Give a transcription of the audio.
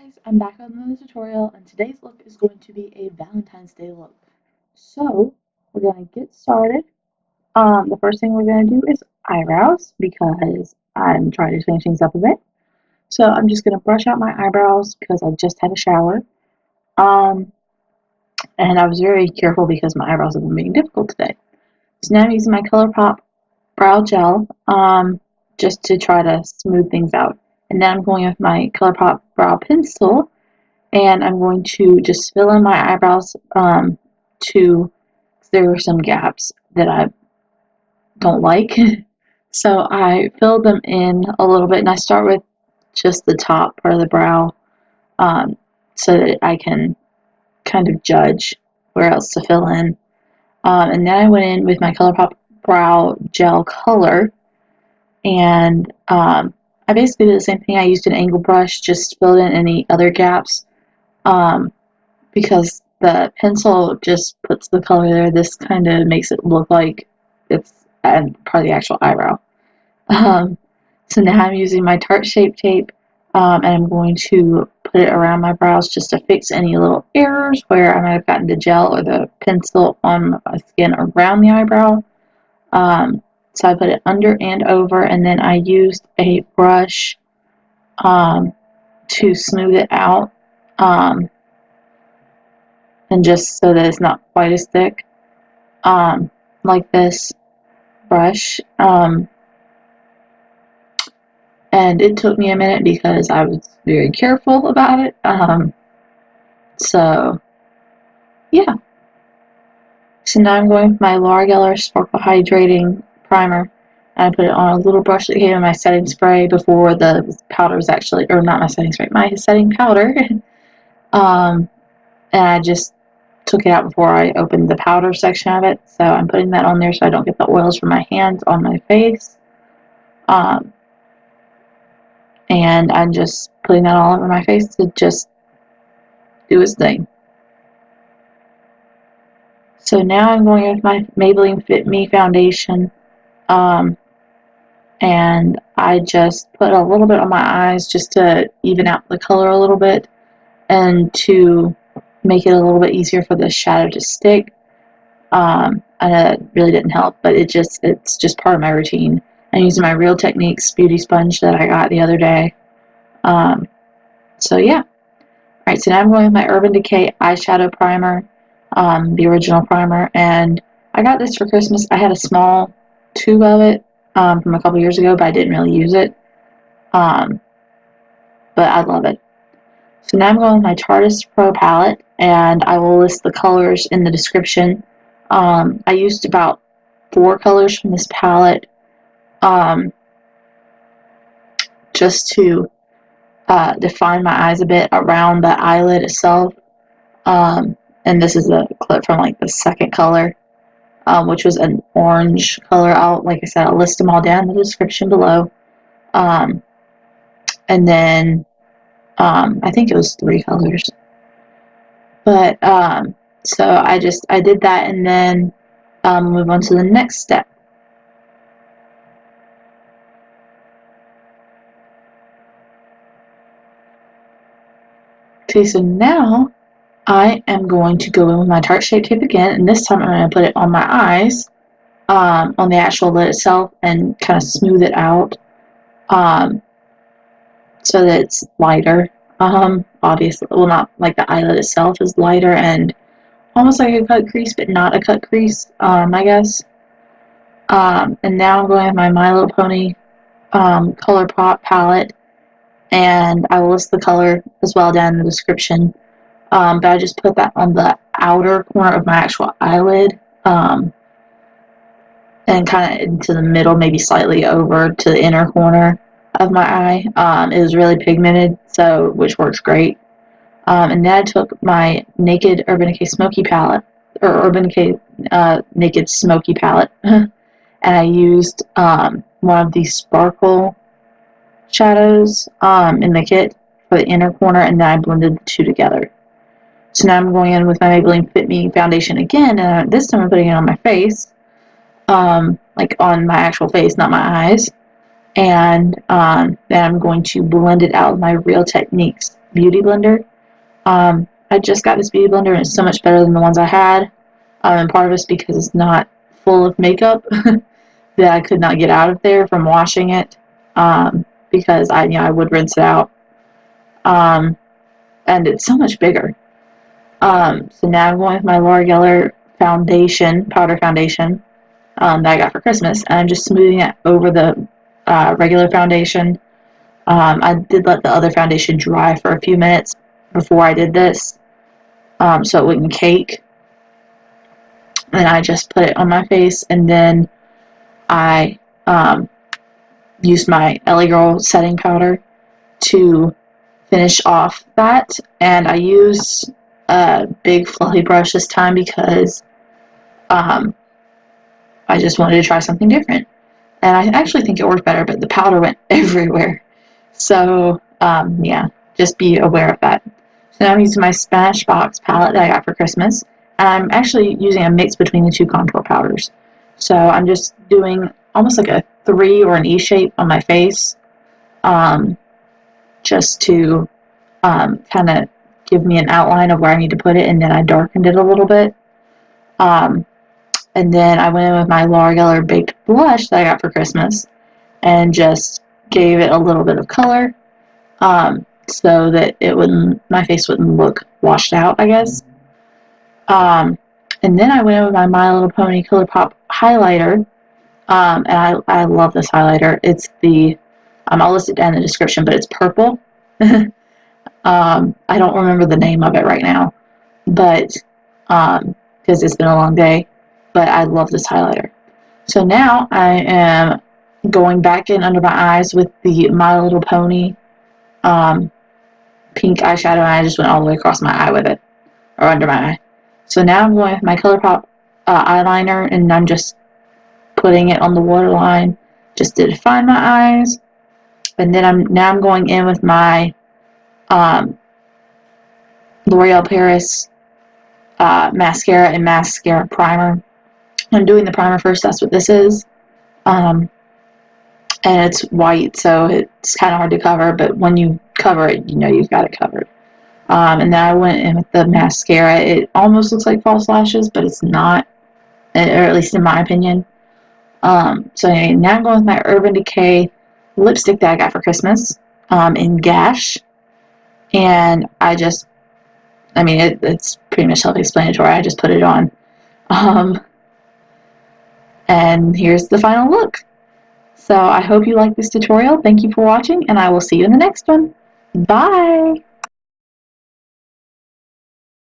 Guys, I'm back on another tutorial, and today's look is going to be a Valentine's Day look. So, we're going to get started. The first thing we're going to do is eyebrows, because I'm trying to change things up a bit. So, I'm just going to brush out my eyebrows, because I just had a shower. Um, and I was very careful because my eyebrows have been being difficult today. So now I'm using my ColourPop brow gel, just to try to smooth things out. And then I'm going with my ColourPop brow pencil, and I'm going to just fill in my eyebrows there are some gaps that I don't like. So I fill them in a little bit, and I start with just the top part of the brow, so that I can kind of judge where else to fill in. And then I went in with my ColourPop brow gel color, and I basically did the same thing. I used an angle brush, just filled in any other gaps, because the pencil just puts the color there. This kind of makes it look like it's part of the actual eyebrow. So now I'm using my Tarte Shape Tape, and I'm going to put it around my brows just to fix any little errors where I might have gotten the gel or the pencil on my skin around the eyebrow. So I put it under and over, and then I used a brush to smooth it out, and just so that it's not quite as thick, like this brush. And it took me a minute because I was very careful about it. So yeah. So now I'm going with my Loreal Sparkle Hydrating Primer. And I put it on a little brush that came in my setting spray before the powder was actually, or not my setting spray, my setting powder. And I just took it out before I opened the powder section of it. So I'm putting that on there so I don't get the oils from my hands on my face. And I'm just putting that all over my face to just do its thing. So now I'm going with my Maybelline Fit Me foundation, and I just put a little bit on my eyes just to even out the color a little bit, and to make it a little bit easier for the shadow to stick. I know that really didn't help, but it's just part of my routine. I'm using my Real Techniques beauty sponge that I got the other day. So yeah. Alright, so now I'm going with my Urban Decay eyeshadow primer, the original primer, and I got this for Christmas. I had a small tube of it from a couple years ago, but I didn't really use it. But I love it. So now I'm going with my Tarteist Pro palette, and I will list the colors in the description. I used about 4 colors from this palette, just to define my eyes a bit around the eyelid itself. And this is a clip from like the second color, which was an orange color. Like I said, I'll list them all down in the description below. And then I think it was 3 colors. But so I did that, and then move on to the next step. Okay, so now I am going to go in with my Tarte Shape Tape again, and this time I'm going to put it on my eyes, on the actual lid itself, and kind of smooth it out, so that it's lighter. Obviously, well, not like the eyelid itself is lighter and almost like a cut crease, but not a cut crease, I guess. And now I'm going with my My Little Pony ColourPop palette, and I will list the color as well down in the description. But I just put that on the outer corner of my actual eyelid, and kind of into the middle, maybe slightly over to the inner corner of my eye. It was really pigmented, which works great. And then I took my Naked Urban Decay Smoky palette, or Urban Decay Naked Smoky palette, and I used one of these Sparkle shadows in the kit for the inner corner, and then I blended the two together. So now I'm going in with my Maybelline Fit Me foundation again, and this time I'm putting it on my face, like on my actual face, not my eyes. And then I'm going to blend it out with my Real Techniques beauty blender. I just got this beauty blender and it's so much better than the ones I had. And part of it's because it's not full of makeup that I could not get out of there from washing it. Because I would rinse it out. And it's so much bigger. So now I'm going with my L'Oreal foundation, powder foundation, that I got for Christmas, and I'm just smoothing it over the regular foundation. I did let the other foundation dry for a few minutes before I did this, so it wouldn't cake. And I just put it on my face, and then I used my LA Girl setting powder to finish off that, and I used a big fluffy brush this time because I just wanted to try something different. And I actually think it worked better, but the powder went everywhere. So, yeah, just be aware of that. So now I'm using my Smashbox palette that I got for Christmas. And I'm actually using a mix between the two contour powders. So I'm just doing almost like a 3 or an E shape on my face, just to kind of give me an outline of where I need to put it, and then I darkened it a little bit. And then I went in with my L'Oreal Baked Blush that I got for Christmas and just gave it a little bit of color, so that my face wouldn't look washed out, I guess. And then I went in with my My Little Pony ColourPop highlighter, and I love this highlighter. It's the, I'll list it down in the description, but it's purple. I don't remember the name of it right now, but because it's been a long day, but I love this highlighter. So now I am going back in under my eyes with the My Little Pony pink eyeshadow, and I just went all the way across my eye with it, or under my eye. So now I'm going with my ColourPop eyeliner, and I'm just putting it on the waterline just to define my eyes. And then I'm going in with my L'Oreal Paris mascara and mascara primer. I'm doing the primer first, that's what this is. And it's white, so it's kind of hard to cover, but when you cover it, you know you've got it covered. And then I went in with the mascara. It almost looks like false lashes, but it's not, or at least in my opinion. So anyway, now I'm going with my Urban Decay lipstick that I got for Christmas, in Gash. And it's pretty much self-explanatory. I just put it on. And here's the final look. So I hope you liked this tutorial. Thank you for watching, and I will see you in the next one. Bye!